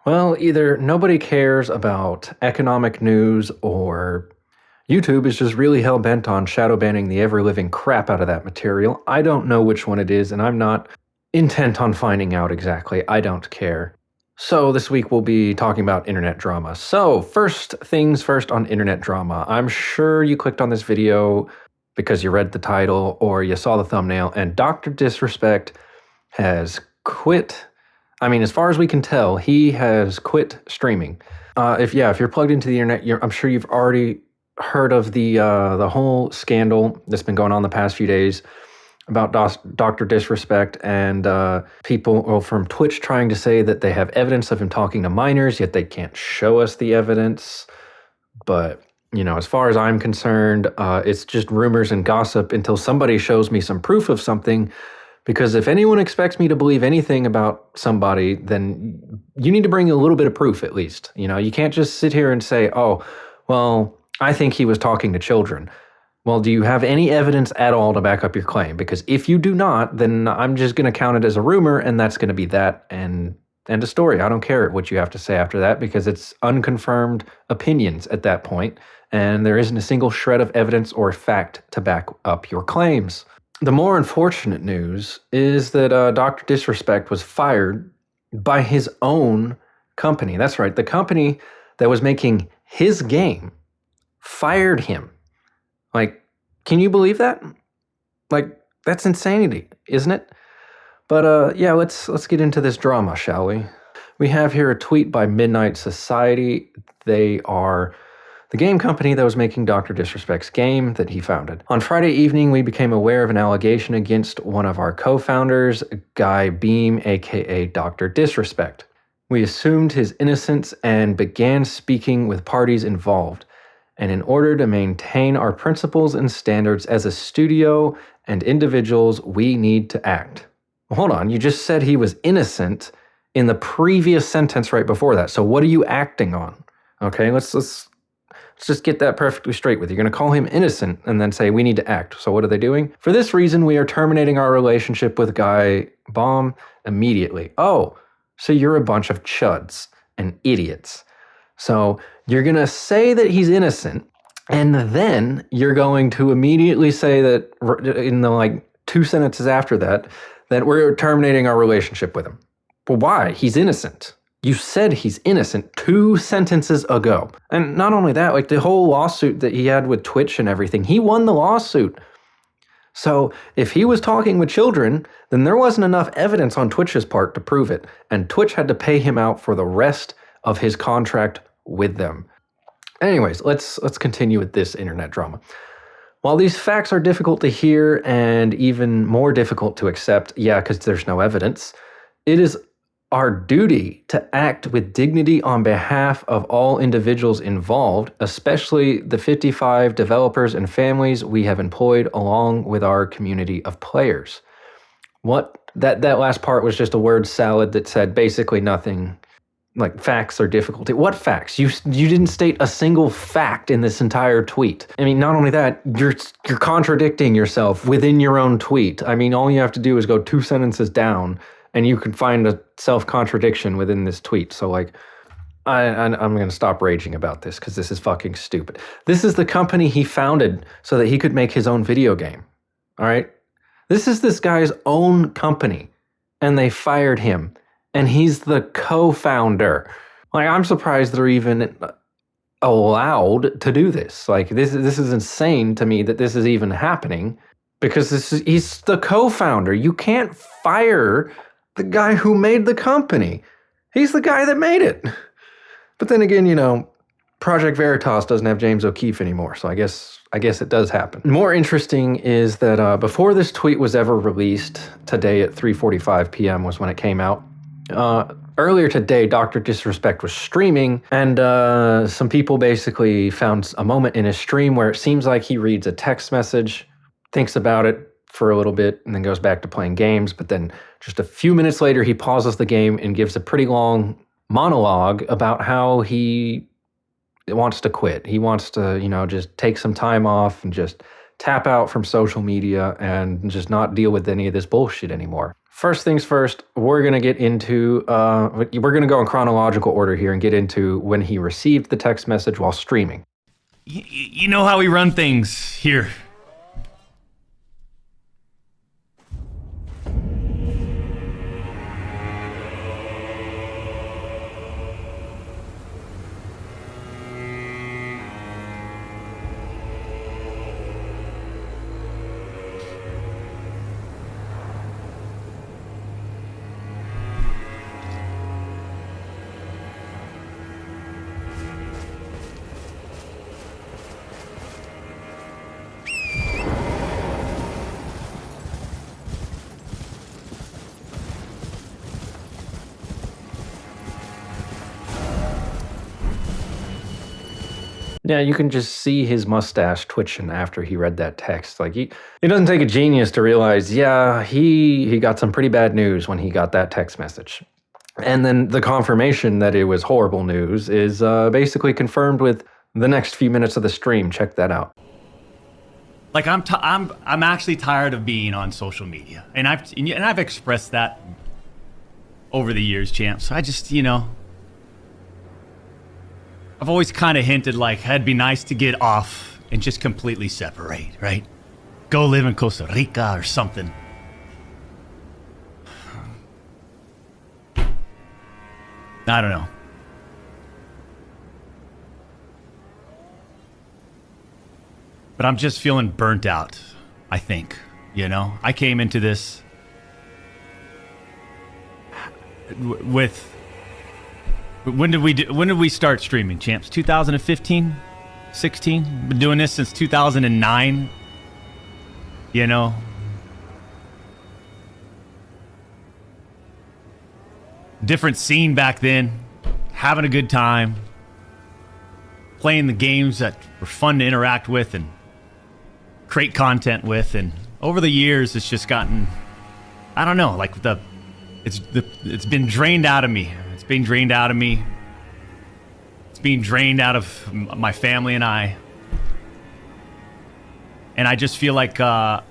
Well, either nobody cares about economic news or YouTube is just really hell-bent on shadow banning the ever-living crap out of that material. I don't know which one it is, and I'm not intent on finding out exactly. I don't care. So this week we'll be talking about internet drama. So first things first on internet drama. I'm sure you clicked on this video because you read the title or you saw the thumbnail, and Dr. Disrespect has quit. I mean, as far as we can tell, he has quit streaming. If you're plugged into the internet, I'm sure you've already heard of the whole scandal that's been going on the past few days about Dr. Disrespect and people from Twitch trying to say that they have evidence of him talking to minors, yet they can't show us the evidence. But, as far as I'm concerned, it's just rumors and gossip until somebody shows me some proof of something. Because if anyone expects me to believe anything about somebody, then you need to bring a little bit of proof at least. You can't just sit here and say, oh, well, I think he was talking to children. Well, do you have any evidence at all to back up your claim? Because if you do not, then I'm just going to count it as a rumor, and that's going to be that and end of story. I don't care what you have to say after that because it's unconfirmed opinions at that point, and there isn't a single shred of evidence or fact to back up your claims. The more unfortunate news is that Dr. Disrespect was fired by his own company. That's right, the company that was making his game fired him. Like, can you believe that? Like, that's insanity, isn't it? But yeah, let's get into this drama, shall we? We have here a tweet by Midnight Society. They are the game company that was making Dr. Disrespect's game that he founded. On Friday evening, we became aware of an allegation against one of our co-founders, Guy Beam, aka Dr. Disrespect. We assumed his innocence and began speaking with parties involved. And in order to maintain our principles and standards as a studio and individuals, we need to act. Well, hold on, you just said he was innocent in the previous sentence right before that. So what are you acting on? Okay, let's just get that perfectly straight with you. You're going to call him innocent and then say we need to act. So what are they doing? For this reason, we are terminating our relationship with Guy Baum immediately. Oh, so you're a bunch of chuds and idiots. So you're going to say that he's innocent, and then you're going to immediately say that in the 2 sentences after that we're terminating our relationship with him. Well, why? He's innocent. You said he's innocent 2 sentences ago. And not only that, the whole lawsuit that he had with Twitch and everything, he won the lawsuit. So if he was talking with children, then there wasn't enough evidence on Twitch's part to prove it. And Twitch had to pay him out for the rest of his contract with them. Anyways, let's continue with this internet drama. While these facts are difficult to hear and even more difficult to accept, because there's no evidence, it is our duty to act with dignity on behalf of all individuals involved, especially the 55 developers and families we have employed along with our community of players. What? That last part was just a word salad that said basically nothing. Like, facts are difficult. What facts? You didn't state a single fact in this entire tweet. I mean, not only that, you're contradicting yourself within your own tweet. I mean, all you have to do is go 2 sentences down and you can find a self-contradiction within this tweet. So I'm going to stop raging about this because this is fucking stupid. This is the company he founded so that he could make his own video game. All right? This is this guy's own company, and they fired him. And he's the co-founder. I'm surprised they're even allowed to do this. This is insane to me that this is even happening because he's the co-founder. You can't fire the guy who made the company. He's the guy that made it. But then again, Project Veritas doesn't have James O'Keefe anymore, so I guess it does happen. More interesting is that before this tweet was ever released, today at 3:45 p.m. was when it came out. Earlier today, Dr. Disrespect was streaming, and some people basically found a moment in his stream where it seems like he reads a text message, thinks about it for a little bit, and then goes back to playing games. But then just a few minutes later, he pauses the game and gives a pretty long monologue about how he wants to quit. He wants to, just take some time off and just tap out from social media and just not deal with any of this bullshit anymore. First things first, we're going to get into, we're going to go in chronological order here and get into when he received the text message while streaming. You know how we run things here. Yeah, you can just see his mustache twitching after he read that text. Like it doesn't take a genius to realize, yeah, he got some pretty bad news when he got that text message. And then the confirmation that it was horrible news is basically confirmed with the next few minutes of the stream. Check that out. Like I'm actually tired of being on social media, and I've expressed that over the years, champs. I just, I've always kind of hinted like it'd be nice to get off and just completely separate, right? Go live in Costa Rica or something. I don't know. But I'm just feeling burnt out, I think. I came into this with... When did we start streaming, champs? 2015? 16? Been doing this since 2009. Different scene back then. Having a good time. Playing the games that were fun to interact with and create content with. And over the years, it's just gotten, I don't know, like it's been drained out of me. It's being drained out of me. It's being drained out of my family and I. And I just feel like, I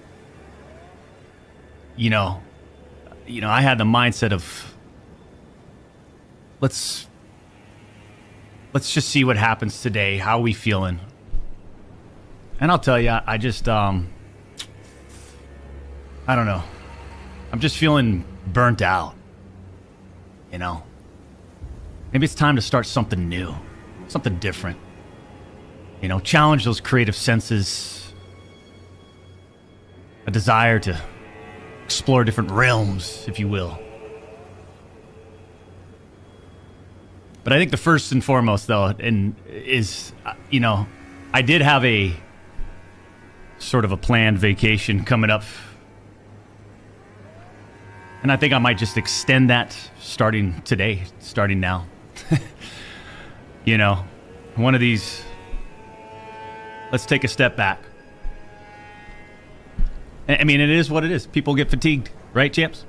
had the mindset of let's just see what happens today. How are we feeling? And I'll tell you, I just, I don't know. I'm just feeling burnt out, Maybe it's time to start something new, something different. Challenge those creative senses, a desire to explore different realms, if you will. But I think the first and foremost, though, is I did have a sort of a planned vacation coming up. And I think I might just extend that starting today, starting now. One of these, let's take a step back. I mean, it is what it is. People get fatigued, right, champs?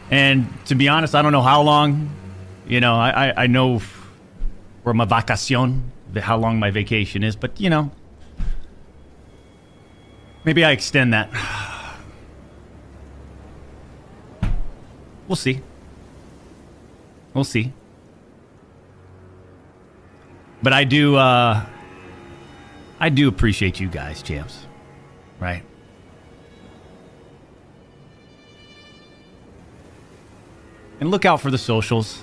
And to be honest, I don't know how long, I know for my vacacion, how long my vacation is, but, maybe I extend that. We'll see. We'll see. But I do appreciate you guys, champs. Right? And look out for the socials.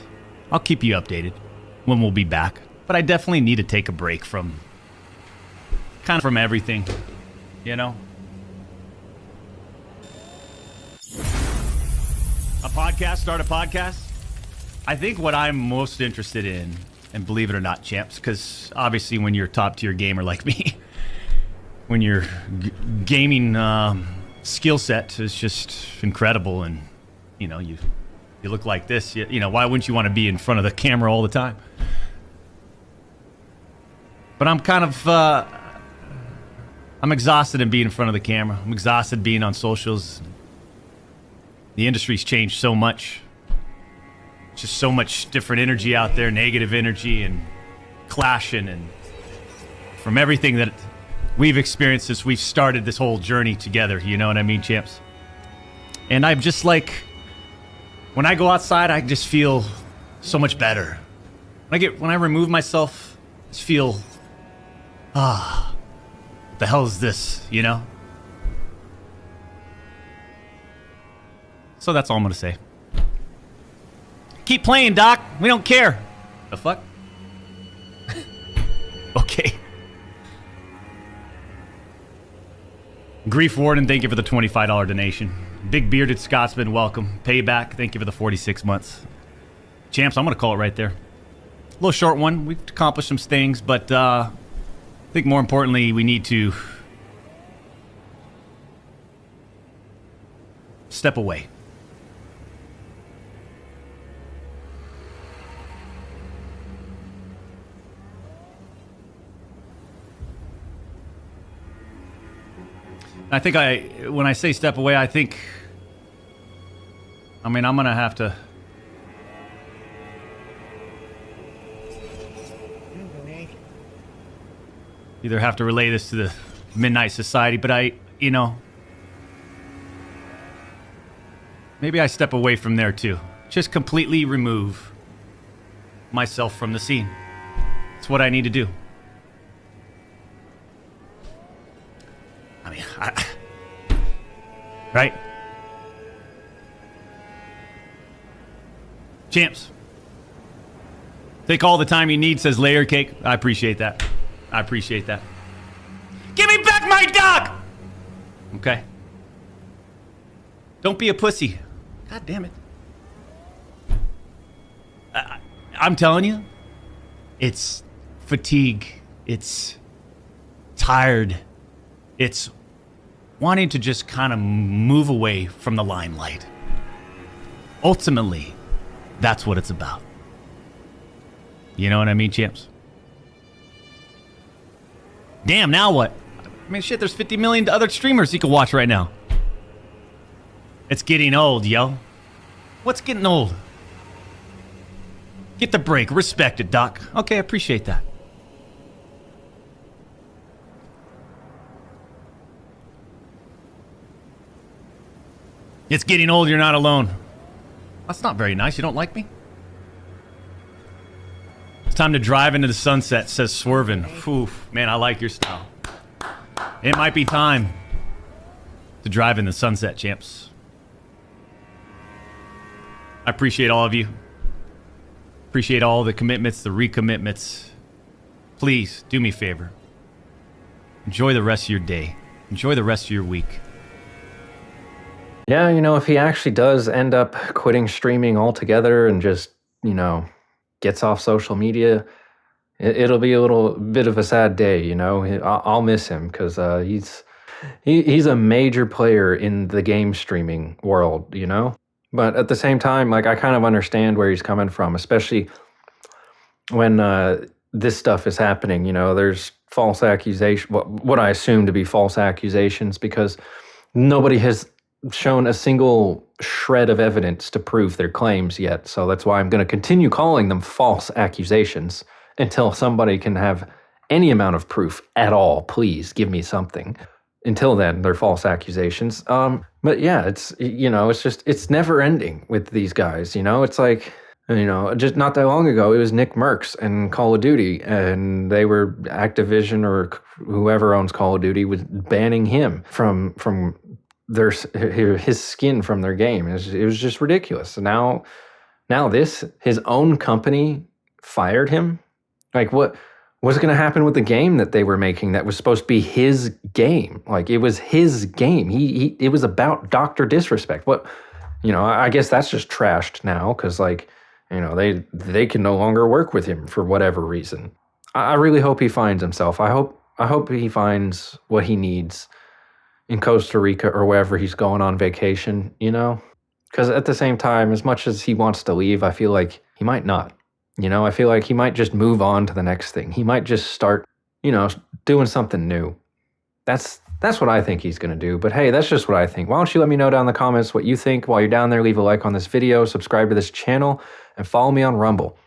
I'll keep you updated when we'll be back. But I definitely need to take a break from everything, A podcast, start a podcast. I think what I'm most interested in, and believe it or not, champs, because obviously when you're a top tier gamer like me, when your gaming skill set is just incredible, and you look like this, why wouldn't you want to be in front of the camera all the time? But I'm kind of I'm exhausted in being in front of the camera. I'm exhausted being on socials. The industry's changed so much. Just so much different energy out there, negative energy and clashing, and from everything that we've experienced since we've started this whole journey together. You know what I mean, champs? And I'm just like, when I go outside, I just feel so much better. When I remove myself, I just feel, what the hell is this, you know? So that's all I'm gonna say. Keep playing, Doc. We don't care. The fuck? Okay. Grief Warden, thank you for the $25 donation. Big Bearded Scotsman, welcome. Payback, thank you for the 46 months. Champs, I'm gonna call it right there. A little short one. We've accomplished some things, but I think more importantly, we need to step away. I think when I say step away, I'm gonna have to either have to relay this to the Midnight Society, but maybe I step away from there too. Just completely remove myself from the scene. It's what I need to do. Right? Champs. Take all the time you need, says Layer Cake. I appreciate that. I appreciate that. Give me back my dog! Okay. Don't be a pussy. God damn it. I'm telling you, it's fatigue. It's tired. It's wanting to just kind of move away from the limelight. Ultimately, that's what it's about. You know what I mean, champs? Damn, now what? I mean, shit, there's 50 million other streamers you can watch right now. It's getting old, yo. What's getting old? Get the break. Respect it, Doc. Okay, I appreciate that. It's getting old, you're not alone. That's not very nice. You don't like me? It's time to drive into the sunset, says Swervin. Oof, man, I like your style. It might be time to drive in the sunset, champs. I appreciate all of you. Appreciate all the commitments, the recommitments. Please, do me a favor. Enjoy the rest of your day. Enjoy the rest of your week. Yeah, if he actually does end up quitting streaming altogether and just, gets off social media, it'll be a little bit of a sad day, I'll miss him because he's a major player in the game streaming world, But at the same time, I kind of understand where he's coming from, especially when this stuff is happening. There's false accusation, what I assume to be false accusations, because nobody has shown a single shred of evidence to prove their claims yet. So that's why I'm going to continue calling them false accusations until somebody can have any amount of proof at all. Please give me something. Until then, they're false accusations. But yeah, it's never ending with these guys. It's like, just not that long ago, it was Nick Merckx and Call of Duty, and they were Activision or whoever owns Call of Duty was banning him from his skin from their game. It was just ridiculous. Now his own company fired him. What's going to happen with the game that they were making that was supposed to be his game? It was his game. It was about Dr. Disrespect. I guess that's just trashed now because they can no longer work with him for whatever reason. I really hope he finds himself. I hope he finds what he needs in Costa Rica or wherever he's going on vacation, Because at the same time, as much as he wants to leave, I feel like he might not. I feel like he might just move on to the next thing. He might just start, doing something new. That's what I think he's going to do. But hey, that's just what I think. Why don't you let me know down in the comments what you think. While you're down there, leave a like on this video, subscribe to this channel, and follow me on Rumble.